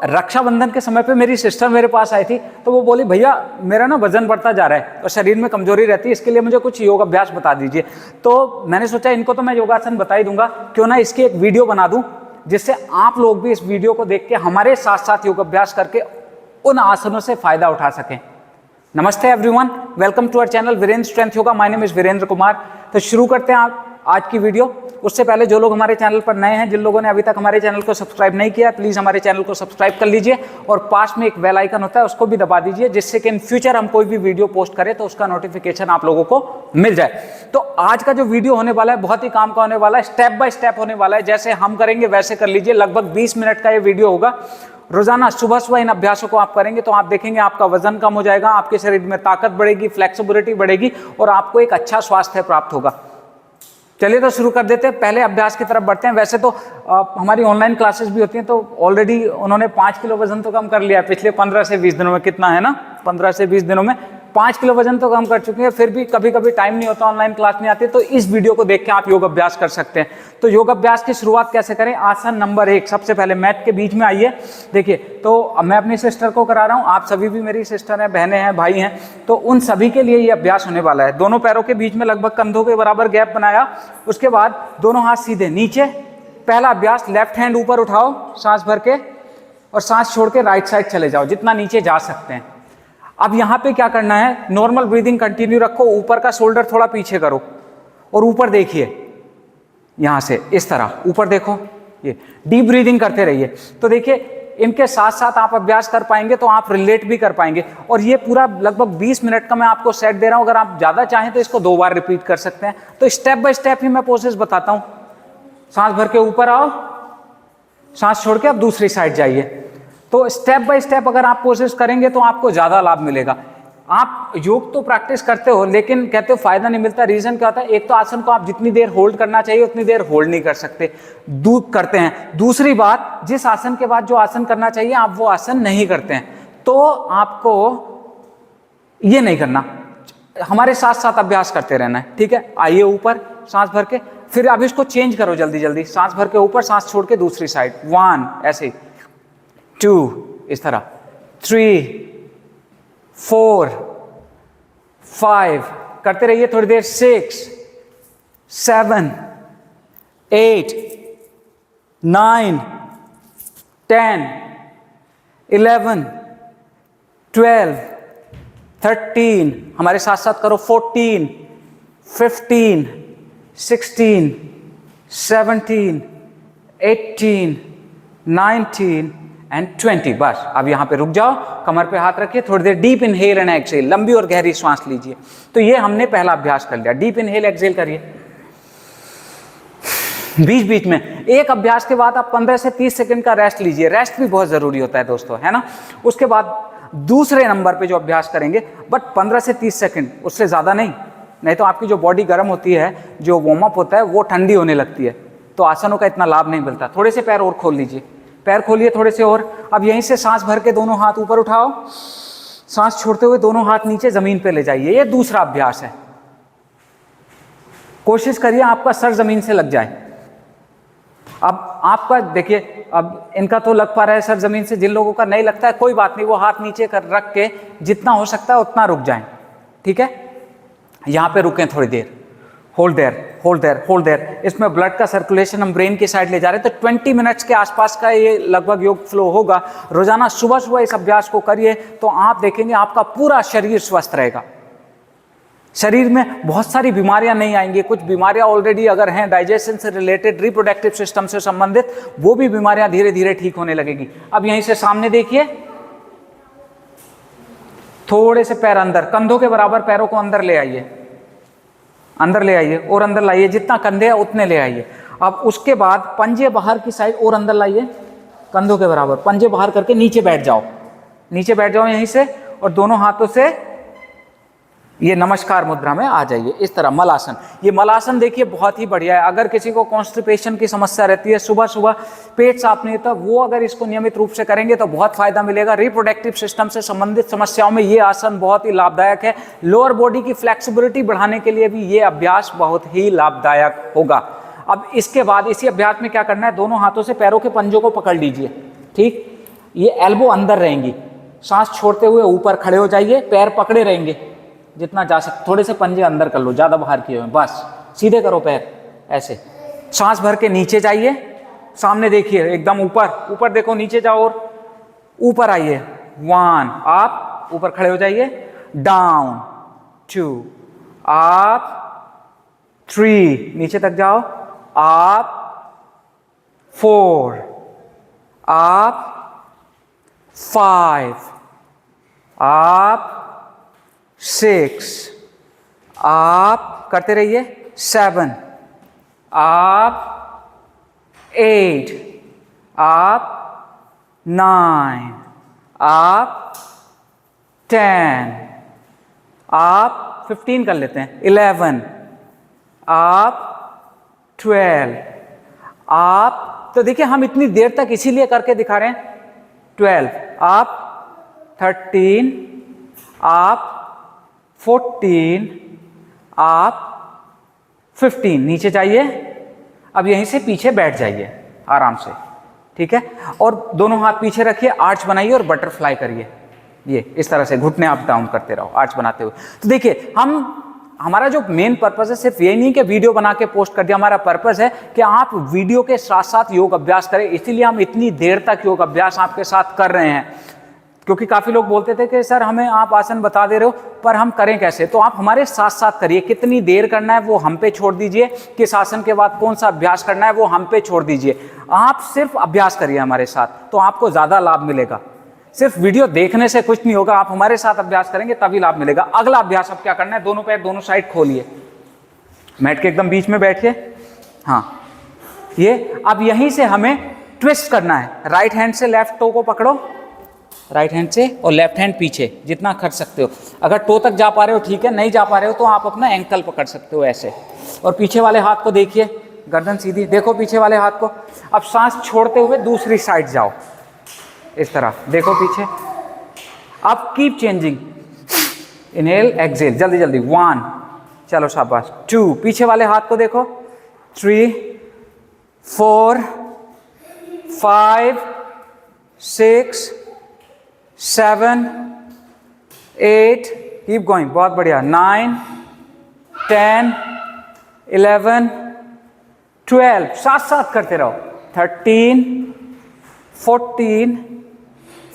रक्षाबंधन के समय पे मेरी सिस्टर मेरे पास आई थी, तो वो बोली भैया मेरा ना वजन बढ़ता जा रहा है और शरीर में कमजोरी रहती है, इसके लिए मुझे कुछ योग अभ्यास बता दीजिए। तो मैंने सोचा इनको तो मैं योगासन बता ही दूंगा, क्यों ना इसकी एक वीडियो बना दूं, जिससे आप लोग भी इस वीडियो को देख के हमारे साथ साथ योग अभ्यास करके उन आसनों से फायदा उठा सकें। नमस्ते everyone, welcome to our channel Virendra strength yoga. My name is Virendra Kumar. तो शुरू करते हैं आज की वीडियो। उससे पहले जो लोग हमारे चैनल पर नए हैं, जिन लोगों ने अभी तक हमारे चैनल को सब्सक्राइब नहीं किया, प्लीज हमारे चैनल को सब्सक्राइब कर लीजिए और पास में एक बेल आइकन होता है उसको भी दबा दीजिए, जिससे कि इन फ्यूचर हम कोई भी वीडियो पोस्ट करें तो उसका नोटिफिकेशन आप लोगों को मिल जाए। तो आज का जो वीडियो होने वाला है बहुत ही काम का होने वाला है, स्टेप बाय स्टेप होने वाला है। जैसे हम करेंगे वैसे कर लीजिए। लगभग 20 मिनट का ये वीडियो होगा। रोजाना सुबह सुबह इन अभ्यासों को आप करेंगे तो आप देखेंगे आपका वजन कम हो जाएगा, आपके शरीर में ताकत बढ़ेगी, फ्लेक्सिबिलिटी बढ़ेगी और आपको एक अच्छा स्वास्थ्य प्राप्त होगा। चलिए तो शुरू कर देते हैं, पहले अभ्यास की तरफ बढ़ते हैं। वैसे तो हमारी ऑनलाइन क्लासेस भी होती हैं, तो ऑलरेडी उन्होंने 5 किलो वजन तो कम कर लिया है पिछले 15 से 20 दिनों में। कितना है ना, 15 से 20 दिनों में 5 किलो वजन तो कम कर चुके हैं। फिर भी कभी कभी टाइम नहीं होता, ऑनलाइन क्लास नहीं आती, तो इस वीडियो को देख के आप योग अभ्यास कर सकते हैं। तो योग अभ्यास की शुरुआत कैसे करें? आसन नंबर 1, सबसे पहले मैट के बीच में आइए। देखिए, तो मैं अपनी सिस्टर को करा रहा हूँ, आप सभी भी मेरी सिस्टर हैं, बहनें हैं, भाई हैं, तो उन सभी के लिए ये अभ्यास होने वाला है। दोनों पैरों के बीच में लगभग कंधों के बराबर गैप बनाया, उसके बाद दोनों हाथ सीधे नीचे। पहला अभ्यास, लेफ्ट हैंड ऊपर उठाओ सांस भर के और सांस छोड़ के राइट साइड चले जाओ जितना नीचे जा सकते हैं। अब यहाँ पे क्या करना है, नॉर्मल ब्रीदिंग कंटिन्यू रखो, ऊपर का शोल्डर थोड़ा पीछे करो और ऊपर देखिए, यहाँ से इस तरह ऊपर देखो, ये डीप ब्रीदिंग करते रहिए। तो देखिए इनके साथ साथ आप अभ्यास कर पाएंगे तो आप रिलेट भी कर पाएंगे। और ये पूरा लगभग 20 मिनट का मैं आपको सेट दे रहा हूँ। अगर आप ज़्यादा चाहें तो इसको 2 बार रिपीट कर सकते हैं। तो स्टेप बाय स्टेप ही मैं प्रोसेस बताता हूँ। सांस भर के ऊपर आओ, सांस छोड़ के अब दूसरी साइड जाइए। तो स्टेप बाय स्टेप अगर आप कोशिश करेंगे तो आपको ज़्यादा लाभ मिलेगा। आप योग तो प्रैक्टिस करते हो लेकिन कहते हो फायदा नहीं मिलता। रीज़न क्या होता है? एक तो आसन को आप जितनी देर होल्ड करना चाहिए उतनी देर होल्ड नहीं कर सकते, करते हैं। दूसरी बात, जिस आसन के बाद जो आसन करना चाहिए आप वो आसन नहीं करते हैं, तो आपको ये नहीं करना, हमारे साथ साथ अभ्यास करते रहना है। ठीक है, आइए ऊपर सांस भर के, फिर अब इसको चेंज करो जल्दी जल्दी। सांस भर के ऊपर, सांस छोड़ के दूसरी साइड। 1 ऐसे, 2 इस तरह, 3 4 5 करते रहिए थोड़ी देर। 6 7 8 9 10 11 12 13, हमारे साथ साथ करो, 14 15 16 17 18 19 एंड 20। बस अब यहाँ पे रुक जाओ, कमर पे हाथ रखिए, थोड़ी देर डीप इनहेल एंड एक्सहेल, लंबी और गहरी सांस लीजिए। तो ये हमने पहला अभ्यास कर लिया। डीप इनहेल एक्सहेल करिए बीच बीच में। एक अभ्यास के बाद आप 15 से 30 सेकंड का रेस्ट लीजिए। रेस्ट भी बहुत जरूरी होता है दोस्तों, है ना। उसके बाद दूसरे नंबर पे जो अभ्यास करेंगे, बट 15 से 30 सेकंड, उससे ज्यादा नहीं तो आपकी जो बॉडी गर्म होती है, जो वार्म अप होता है वो ठंडी होने लगती है, तो आसनों का इतना लाभ नहीं मिलता। थोड़े से पैर और खोल लीजिए, पैर खोलिए थोड़े से और। अब यहीं से सांस भर के दोनों हाथ ऊपर उठाओ, सांस छोड़ते हुए दोनों हाथ नीचे जमीन पे ले जाइए। ये दूसरा अभ्यास है। कोशिश करिए आपका सर जमीन से लग जाए। अब आपका देखिए, अब इनका तो लग पा रहा है सर जमीन से, जिन लोगों का नहीं लगता है कोई बात नहीं, वो हाथ नीचे कर रख के जितना हो सकता है उतना रुक जाएं। ठीक है, यहां पे रुकें थोड़ी देर। Hold there hold there hold there. इसमें ब्लड का सर्कुलेशन हम ब्रेन की साइड ले जा रहे हैं। तो 20 मिनट्स के आसपास का ये लगभग योग फ्लो होगा। रोजाना सुबह सुबह इस अभ्यास को करिए तो आप देखेंगे आपका पूरा शरीर स्वस्थ रहेगा। शरीर में बहुत सारी बीमारियां नहीं आएंगी। कुछ बीमारियां ऑलरेडी अगर हैं डाइजेशन से रिलेटेड, रिप्रोडक्टिव सिस्टम से संबंधित, वो भी बीमारियां धीरे धीरे ठीक होने लगेगी। अब यहीं से सामने देखिए, थोड़े से पैर अंदर, कंधों के बराबर पैरों को अंदर ले आइए, अंदर ले आइए और अंदर लाइए, जितना कंधे है उतने ले आइए। अब उसके बाद पंजे बाहर की साइड और अंदर लाइए, कंधों के बराबर पंजे बाहर करके नीचे बैठ जाओ, नीचे बैठ जाओ यहीं से, और दोनों हाथों से ये नमस्कार मुद्रा में आ जाइए, इस तरह मलासन। ये मलासन देखिए बहुत ही बढ़िया है। अगर किसी को कॉन्स्टिपेशन की समस्या रहती है, सुबह सुबह पेट साफ नहीं होता, वो अगर इसको नियमित रूप से करेंगे तो बहुत फायदा मिलेगा। रिप्रोडक्टिव सिस्टम से संबंधित समस्याओं में ये आसन बहुत ही लाभदायक है। लोअर बॉडी की फ्लेक्सिबिलिटी बढ़ाने के लिए भी ये अभ्यास बहुत ही लाभदायक होगा। अब इसके बाद इसी अभ्यास में क्या करना है, दोनों हाथों से पैरों के पंजों को पकड़ लीजिए। ठीक, ये एल्बो अंदर रहेंगी, सांस छोड़ते हुए ऊपर खड़े हो जाइए, पैर पकड़े रहेंगे जितना जा सकते, थोड़े से पंजे अंदर कर लो, ज़्यादा बाहर किए हुए, बस सीधे करो पैर ऐसे। सांस भर के नीचे जाइए, सामने देखिए एकदम ऊपर, ऊपर देखो, नीचे जाओ और ऊपर आइए, 1 आप ऊपर खड़े हो जाइए, डाउन 2 आप 3 नीचे तक जाओ, आप 4 आप 5 आप 6 आप करते रहिए, 7 आप 8 आप 9 आप 10 आप 15 कर लेते हैं, 11 आप 12 आप, तो देखिए हम इतनी देर तक इसीलिए करके दिखा रहे हैं, 12 आप 13 आप 14 आप 15 नीचे जाइए, अब यहीं से पीछे बैठ जाइए आराम से, ठीक है, और दोनों हाथ पीछे रखिए, आर्च बनाइए और बटरफ्लाई करिए, ये इस तरह से घुटने अप डाउन करते रहो आर्च बनाते हुए। तो देखिए हमारा जो मेन पर्पस है सिर्फ ये नहीं कि वीडियो बना के पोस्ट कर दिया, हमारा पर्पस है कि आप वीडियो के साथ साथ योग अभ्यास करें, इसीलिए हम इतनी देर तक योग अभ्यास आपके साथ कर रहे हैं, क्योंकि काफ़ी लोग बोलते थे कि सर हमें आप आसन बता दे रहे हो पर हम करें कैसे, तो आप हमारे साथ साथ करिए, कितनी देर करना है वो हम पे छोड़ दीजिए, किस आसन के बाद कौन सा अभ्यास करना है वो हम पे छोड़ दीजिए, आप सिर्फ अभ्यास करिए हमारे साथ, तो आपको ज़्यादा लाभ मिलेगा। सिर्फ वीडियो देखने से कुछ नहीं होगा, आप हमारे साथ अभ्यास करेंगे तभी लाभ मिलेगा। अगला अभ्यास अब क्या करना है, दोनों पैर दोनों साइड खोलिए, मैट के एकदम बीच में बैठिए, हाँ ये, अब यहीं से हमें ट्विस्ट करना है, राइट हैंड से लेफ्ट टो को पकड़ो, राइट हैंड से, और लेफ्ट हैंड पीछे जितना कर सकते हो, अगर टो तक जा पा रहे हो ठीक है, नहीं जा पा रहे हो तो आप अपना एंकल पकड़ सकते हो ऐसे, और पीछे वाले हाथ को देखिए, गर्दन सीधी, देखो पीछे वाले हाथ को। अब सांस छोड़ते हुए दूसरी साइड जाओ, इस तरह देखो पीछे, अब कीप चेंजिंग, इनहेल एक्सहेल, जल्दी जल्दी, 1 चलो शाबाश, 2 पीछे वाले हाथ को देखो, 3 4 5 6 7 8 कीप गोइंग, बहुत बढ़िया, 9 10 11 12 साथ साथ करते रहो, 13 14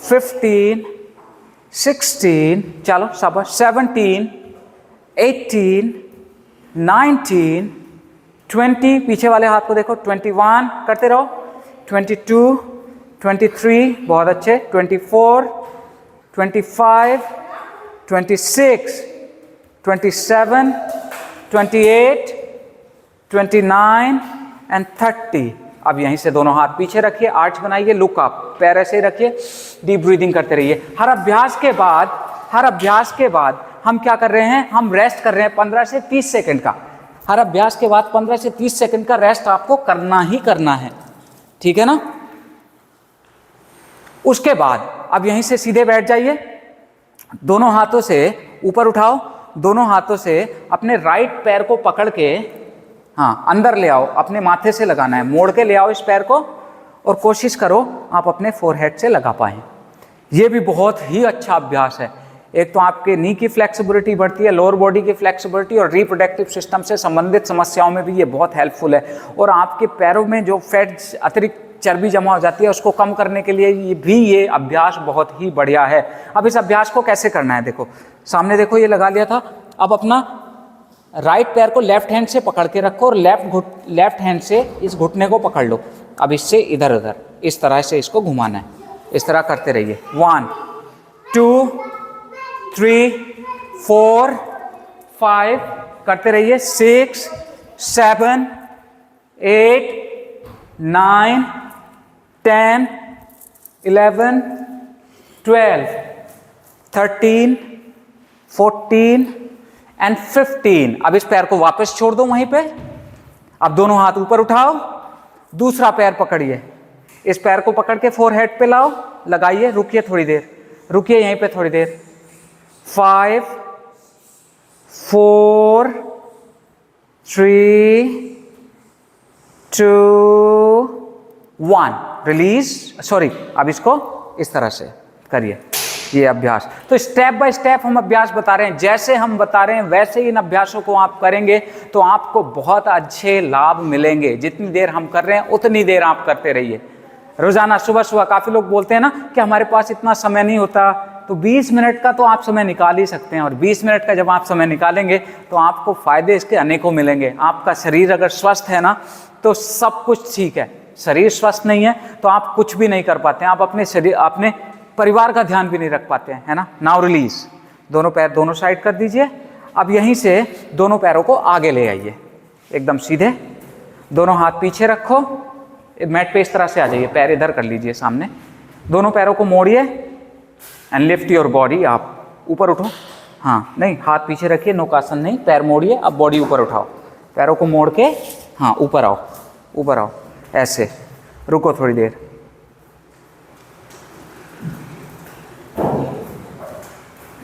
15 16 चलो शाबाश, 17 18 19 20 पीछे वाले हाथ को देखो, 21 करते रहो, 22 23 बहुत अच्छे, 24 25 26 27 28 29 एंड 30। अब यहीं से दोनों हाथ पीछे रखिए, आर्च बनाइए, लुक अप, पैर ऐसे ही रखिए, डीप ब्रीदिंग करते रहिए। हर अभ्यास के बाद हम क्या कर रहे हैं, हम रेस्ट कर रहे हैं 15 से 30 सेकंड का। हर अभ्यास के बाद 15 से 30 सेकंड का रेस्ट आपको करना ही करना है, ठीक है ना। उसके बाद अब यहीं से सीधे बैठ जाइए, दोनों हाथों से ऊपर उठाओ, दोनों हाथों से अपने राइट पैर को पकड़ के हाँ अंदर ले आओ, अपने माथे से लगाना है, मोड़ के ले आओ इस पैर को, और कोशिश करो आप अपने फोरहेड से लगा पाएं। ये भी बहुत ही अच्छा अभ्यास है, एक तो आपके नी की फ्लेक्सिबिलिटी बढ़ती है, लोअर बॉडी की फ्लेक्सिबिलिटी, और रिप्रोडक्टिव सिस्टम से संबंधित समस्याओं में भी ये बहुत हेल्पफुल है, और आपके पैरों में जो फैट्स अतिरिक्त चर्बी जमा हो जाती है उसको कम करने के लिए ये अभ्यास बहुत ही बढ़िया है। अब इस अभ्यास को कैसे करना है, देखो सामने देखो, ये लगा लिया था, अब अपना राइट पैर को लेफ्ट हैंड से पकड़ के रखो, और लेफ्ट हैंड से इस घुटने को पकड़ लो, अब इससे इधर उधर इस तरह से इसको घुमाना है, इस तरह करते रहिए, 1 2 3 4 5 करते रहिए, 6 7 8 9 10 11 12 13 14 एंड 15। अब इस पैर को वापस छोड़ दो वहीं पे, अब दोनों हाथ ऊपर उठाओ, दूसरा पैर पकड़िए, इस पैर को पकड़ के फोरहेड पे लाओ, लगाइए, रुकिए थोड़ी देर, रुकिए यहीं पे थोड़ी देर, 5 4 3 2 1 रिलीज, सॉरी अब इसको इस तरह से करिए ये अभ्यास। तो स्टेप बाय स्टेप हम अभ्यास बता रहे हैं, जैसे हम बता रहे हैं वैसे इन अभ्यासों को आप करेंगे तो आपको बहुत अच्छे लाभ मिलेंगे। जितनी देर हम कर रहे हैं उतनी देर आप करते रहिए रोजाना सुबह सुबह। काफी लोग बोलते हैं ना कि हमारे पास इतना समय नहीं होता, तो 20 मिनट का तो आप समय निकाल ही सकते हैं। और 20 मिनट का जब आप समय निकालेंगे तो आपको फायदे इसके अनेकों मिलेंगे। आपका शरीर अगर स्वस्थ है ना तो सब कुछ ठीक है, शरीर स्वस्थ नहीं है तो आप कुछ भी नहीं कर पाते हैं। आप अपने शरीर, अपने परिवार का ध्यान भी नहीं रख पाते हैं, है ना। नाउ रिलीज, दोनों पैर दोनों साइड कर दीजिए। अब यहीं से दोनों पैरों को आगे ले आइए, एकदम सीधे। दोनों हाथ पीछे रखो, मैट पे इस तरह से आ जाइए, पैर इधर कर लीजिए सामने। दोनों पैरों को मोड़िए एंड लिफ्ट योर बॉडी। आप ऊपर उठो, हाँ नहीं, हाथ पीछे रखिए, नौकासन नहीं, पैर मोड़िए। अब बॉडी ऊपर उठाओ, पैरों को मोड़ के हाँ ऊपर आओ, ऊपर आओ ऐसे। रुको थोड़ी देर,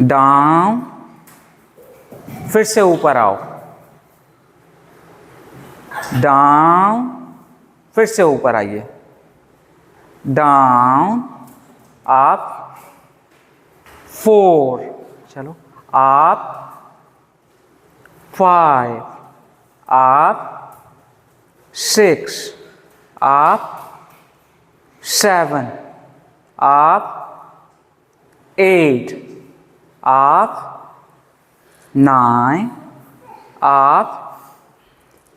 डाउन, फिर से ऊपर आओ, डाउन, फिर से ऊपर आइए, डाउन, आप 4, चलो आप 5, आप 6, आप 7, आप 8, आप 9, आप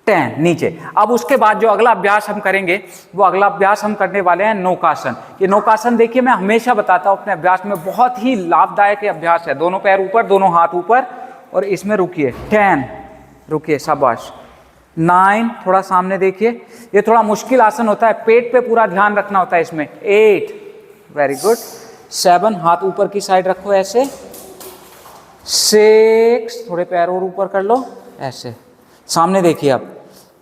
10, नीचे। अब उसके बाद जो अगला अभ्यास हम करेंगे वो अगला अभ्यास हम करने वाले हैं नौकासन। ये नौकासन देखिए मैं हमेशा बताता हूं अपने अभ्यास में, बहुत ही लाभदायक अभ्यास है। दोनों पैर ऊपर, दोनों हाथ ऊपर, और इसमें रुकिए। 10, रुकिए, शाबाश। 9, थोड़ा सामने देखिए, ये थोड़ा मुश्किल आसन होता है, पेट पे पूरा ध्यान रखना होता है इसमें। 8, वेरी गुड। 7, हाथ ऊपर की साइड रखो ऐसे। 6, थोड़े पैर और ऊपर कर लो ऐसे, सामने देखिए अब।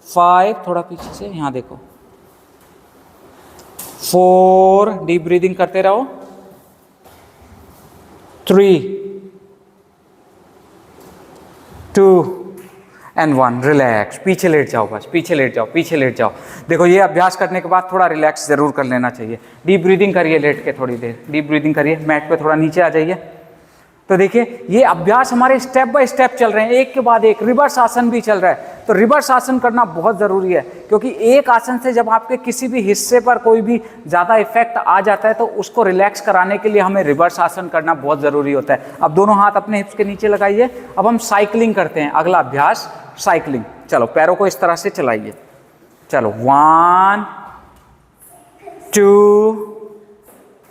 5, थोड़ा पीछे से, यहां देखो। 4, डीप ब्रीदिंग करते रहो। 3, 2 एंड 1, रिलैक्स। पीछे लेट जाओ, बस पीछे लेट जाओ, पीछे लेट जाओ। देखो ये अभ्यास करने के बाद थोड़ा रिलैक्स जरूर कर लेना चाहिए। डीप ब्रीदिंग करिए लेट के, थोड़ी देर डीप ब्रीदिंग करिए। मैट पे थोड़ा नीचे आ जाइए। तो देखिए ये अभ्यास हमारे स्टेप बाय स्टेप चल रहे हैं, एक के बाद एक। रिवर्स आसन भी चल रहा है, तो रिवर्स आसन करना बहुत ज़रूरी है, क्योंकि एक आसन से जब आपके किसी भी हिस्से पर कोई भी ज़्यादा इफेक्ट आ जाता है तो उसको रिलैक्स कराने के लिए हमें रिवर्स आसन करना बहुत ज़रूरी होता है। अब दोनों हाथ अपने हिप्स के नीचे लगाइए। अब हम साइकिलिंग करते हैं, अगला अभ्यास साइकिलिंग। चलो पैरों को इस तरह से चलाइए। चलो 1, 2,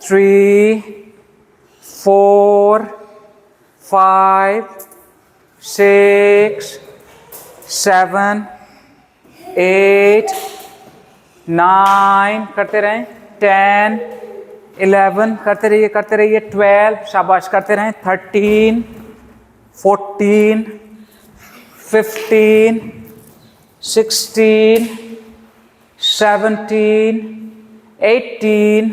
3, 4, 5, 6, 7, 8, 9, करते रहें। 10, 11, करते रहिए, करते रहिए। 12, शाबाश, करते रहें। 13, 14, 15, 16, 17, 18,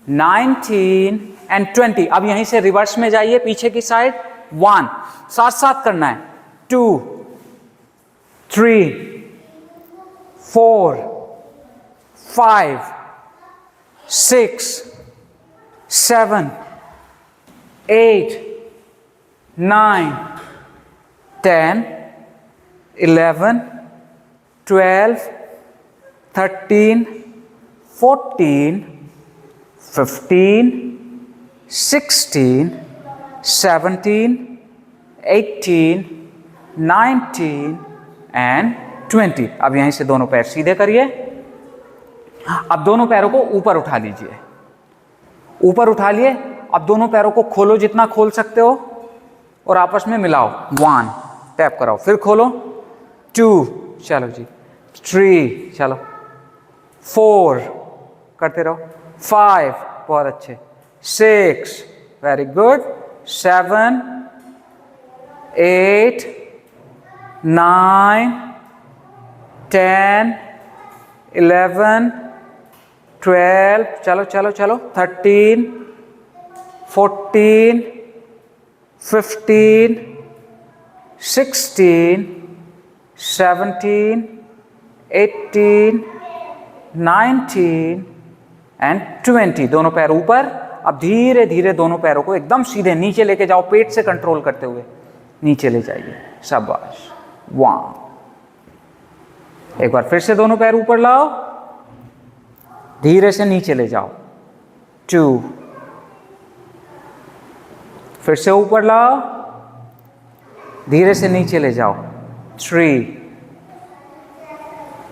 19 एंड 20। अब यहीं से रिवर्स में जाइए पीछे की साइड। 1, साथ साथ करना है। 2, 3, 4, 5, 6, 7, 8, 9, 10, 11, 12, 13, 14, 15, 16, 17, 18, 19 एंड 20। अब यहीं से दोनों पैर सीधे करिए। अब दोनों पैरों को ऊपर उठा लीजिए, ऊपर उठा लिए। अब दोनों पैरों को खोलो जितना खोल सकते हो और आपस में मिलाओ। 1, टैप कराओ, फिर खोलो। 2, चलो जी। 3, चलो। 4, करते रहो। 5, बहुत अच्छे। 6, वेरी गुड। 7, 8, 9, 10, 11, 12, चलो चलो चलो। 13, 14, 15, 16, 17, 18, 19 एंड 20। दोनों पैर ऊपर, अब धीरे धीरे दोनों पैरों को एकदम सीधे नीचे लेके जाओ, पेट से कंट्रोल करते हुए नीचे ले जाइए। शाबाश। 1, एक बार फिर से दोनों पैर ऊपर लाओ, धीरे से नीचे ले जाओ। 2, फिर से ऊपर लाओ, धीरे से नीचे ले जाओ। 3,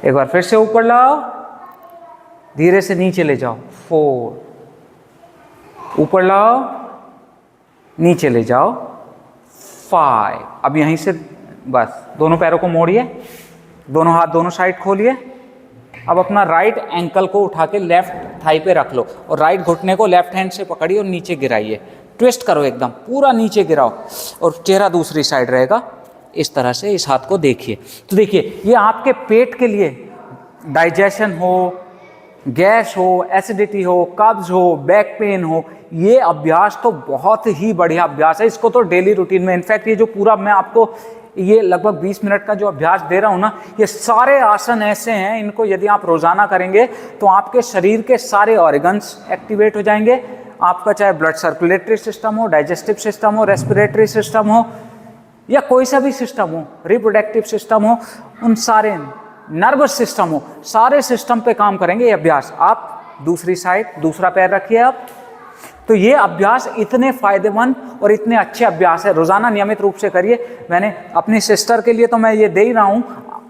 एक बार फिर से ऊपर लाओ, धीरे से नीचे ले जाओ। 4, ऊपर लाओ, नीचे ले जाओ। 5, अब यहीं से बस दोनों पैरों को मोड़िए, दोनों हाथ दोनों साइड खोलिए। अब अपना राइट एंकल को उठा के लेफ्ट थाई पे रख लो और राइट घुटने को लेफ्ट हैंड से पकड़िए और नीचे गिराइए। ट्विस्ट करो, एकदम पूरा नीचे गिराओ और चेहरा दूसरी साइड रहेगा। इस तरह से इस हाथ को देखिए। तो देखिए, ये आपके पेट के लिए डाइजेशन हो, गैस हो, एसिडिटी हो, कब्ज हो, बैक पेन हो, ये अभ्यास तो बहुत ही बढ़िया अभ्यास है। इसको तो डेली रूटीन में, इनफैक्ट ये जो पूरा मैं आपको ये लगभग 20 मिनट का जो अभ्यास दे रहा हूँ ना, ये सारे आसन ऐसे हैं, इनको यदि आप रोजाना करेंगे तो आपके शरीर के सारे ऑर्गन्स एक्टिवेट हो जाएंगे। आपका चाहे ब्लड सर्कुलेटरी सिस्टम हो, डाइजेस्टिव सिस्टम हो, रेस्पिरेटरी सिस्टम हो, या कोई सा भी सिस्टम हो, रिप्रोडक्टिव सिस्टम हो, उन सारे, नर्वस सिस्टम हो, सारे सिस्टम पे काम करेंगे ये अभ्यास। आप दूसरी साइड दूसरा पैर रखिए आप। तो ये अभ्यास इतने फायदेमंद और इतने अच्छे अभ्यास है, रोजाना नियमित रूप से करिए। मैंने अपनी सिस्टर के लिए तो मैं ये दे ही रहा हूँ,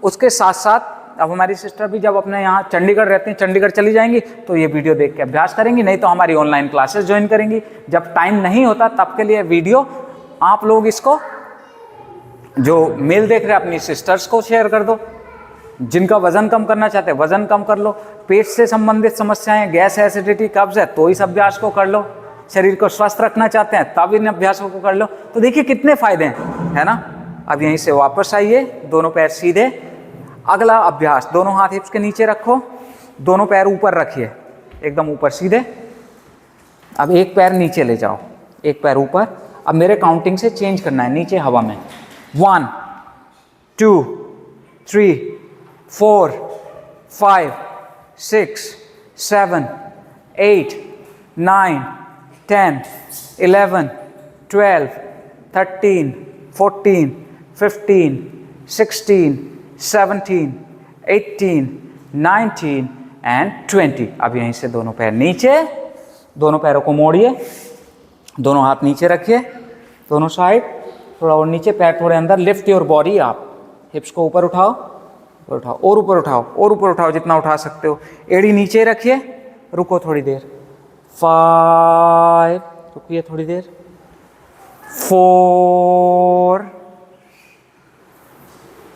उसके साथ साथ अब हमारी सिस्टर भी जब अपने यहाँ चंडीगढ़ रहते हैं, चंडीगढ़ चली जाएंगी तो ये वीडियो देख के अभ्यास करेंगी, नहीं तो हमारी ऑनलाइन क्लासेस ज्वाइन करेंगी। जब टाइम नहीं होता तब के लिए वीडियो आप लोग इसको जो मेल देख रहे हैं अपनी सिस्टर्स को शेयर कर दो। जिनका वजन कम करना चाहते हैं वजन कम कर लो, पेट से संबंधित समस्याएं, गैस, एसिडिटी, कब्ज है तो इस अभ्यास को कर लो, शरीर को स्वस्थ रखना चाहते हैं तब इन अभ्यासों को कर लो। तो देखिए कितने फायदे हैं, है ना। अब यहीं से वापस आइए, दोनों पैर सीधे। अगला अभ्यास, दोनों हाथ हिप्स के नीचे रखो, दोनों पैर ऊपर रखिए, एकदम ऊपर सीधे। अब एक पैर नीचे ले जाओ, एक पैर ऊपर। अब मेरे काउंटिंग से चेंज करना है, नीचे हवा में। 1, 2, 3, 4, 5, 6, 7, 8, 9, 10, 11, 12, 13, 14, 15, 16, 17, 18, 19 एंड 20। अब यहीं से दोनों पैर नीचे, दोनों पैरों को मोड़िए, दोनों हाथ नीचे रखिए, दोनों साइड, थोड़ा और नीचे, पैर थोड़े अंदर। लिफ्ट योर बॉडी, आप हिप्स को ऊपर उठाओ, उठाओ और ऊपर उठाओ, और ऊपर उठाओ जितना उठा सकते हो। एड़ी नीचे रखिए, रुको थोड़ी देर। 5, रुकिए थोड़ी देर। 4,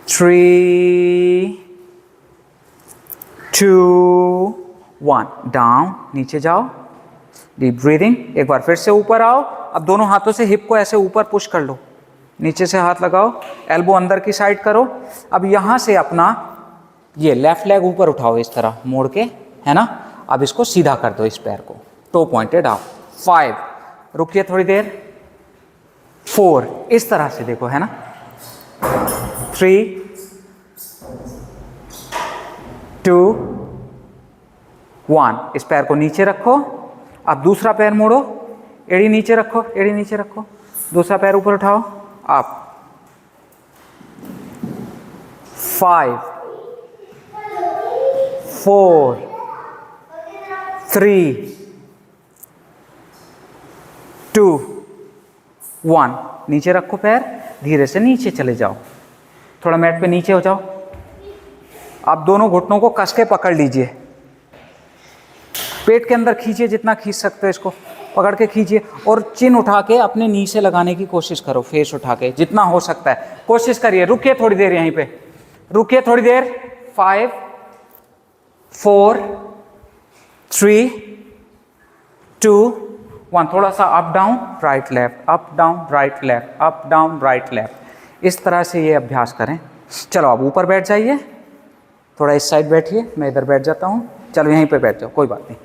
3, 2, 1, डाउन, नीचे जाओ, डीप ब्रीदिंग। एक बार फिर से ऊपर आओ। अब दोनों हाथों से हिप को ऐसे ऊपर पुश कर लो, नीचे से हाथ लगाओ, एल्बो अंदर की साइड करो। अब यहां से अपना ये लेफ्ट लेग ऊपर उठाओ इस तरह मोड़ के, है ना। अब इसको सीधा कर दो, इस पैर को टो पॉइंटेड आओ। 5, रुकिए थोड़ी देर। 4, इस तरह से देखो, है ना। 3, 2, 1, इस पैर को नीचे रखो। अब दूसरा पैर मोड़ो, एड़ी नीचे रखो, एड़ी नीचे रखो, दूसरा पैर ऊपर उठाओ, आप। 5, 4, 3, 2, 1, नीचे रखो पैर, धीरे से नीचे चले जाओ, थोड़ा मैट पे नीचे हो जाओ। आप दोनों घुटनों को कस के पकड़ लीजिए, पेट के अंदर खींचिए, जितना खींच सकते हो इसको पकड़ के खींचिए, और चिन उठा के अपने नी से लगाने की कोशिश करो, फेस उठा के जितना हो सकता है कोशिश करिए। रुकिए थोड़ी देर, यहीं पे रुकिए थोड़ी देर। 5, 4, 3, 2, 1, थोड़ा सा up down right left, up down right left, up down right left, इस तरह से ये अभ्यास करें। चलो अब ऊपर बैठ जाइए, थोड़ा इस साइड बैठिए, मैं इधर बैठ जाता हूँ। चलो यहीं पे बैठ जाओ, कोई बात नहीं।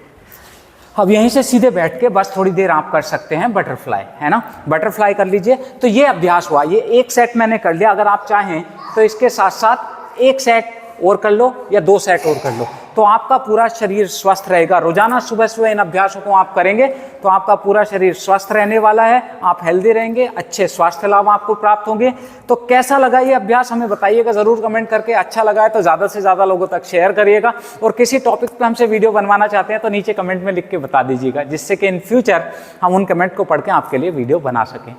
अब यहीं से सीधे बैठ के बस थोड़ी देर आप कर सकते हैं बटरफ्लाई, है ना। बटरफ्लाई कर लीजिए। तो ये अभ्यास हुआ, ये एक सेट मैंने कर लिया। अगर आप चाहें तो इसके साथ साथ एक सेट और कर लो या 2 सेट और कर लो, तो आपका पूरा शरीर स्वस्थ रहेगा। रोजाना सुबह सुबह इन अभ्यासों को आप करेंगे तो आपका पूरा शरीर स्वस्थ रहने वाला है, आप हेल्दी रहेंगे, अच्छे स्वास्थ्य लाभ आपको प्राप्त होंगे। तो कैसा लगा ये अभ्यास हमें बताइएगा जरूर कमेंट करके। अच्छा लगा है तो ज़्यादा से ज़्यादा लोगों तक शेयर करिएगा, और किसी टॉपिक पे हमसे वीडियो बनवाना चाहते हैं तो नीचे कमेंट में लिख के बता दीजिएगा, जिससे कि इन फ्यूचर हम उन कमेंट को पढ़ के आपके लिए वीडियो बना सकें।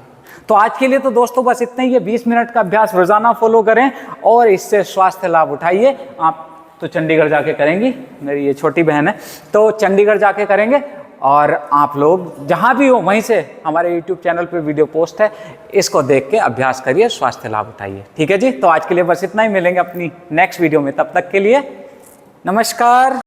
तो आज के लिए तो दोस्तों बस इतना ही है। 20 मिनट का अभ्यास रोजाना फॉलो करें और इससे स्वास्थ्य लाभ उठाइए। आप तो चंडीगढ़ जाके करेंगी, मेरी ये छोटी बहन है, तो चंडीगढ़ जाके करेंगे, और आप लोग जहां भी हो वहीं से हमारे YouTube चैनल पे वीडियो पोस्ट है, इसको देख के अभ्यास करिए, स्वास्थ्य लाभ उठाइए। ठीक है जी, तो आज के लिए बस इतना ही, मिलेंगे अपनी नेक्स्ट वीडियो में, तब तक के लिए नमस्कार।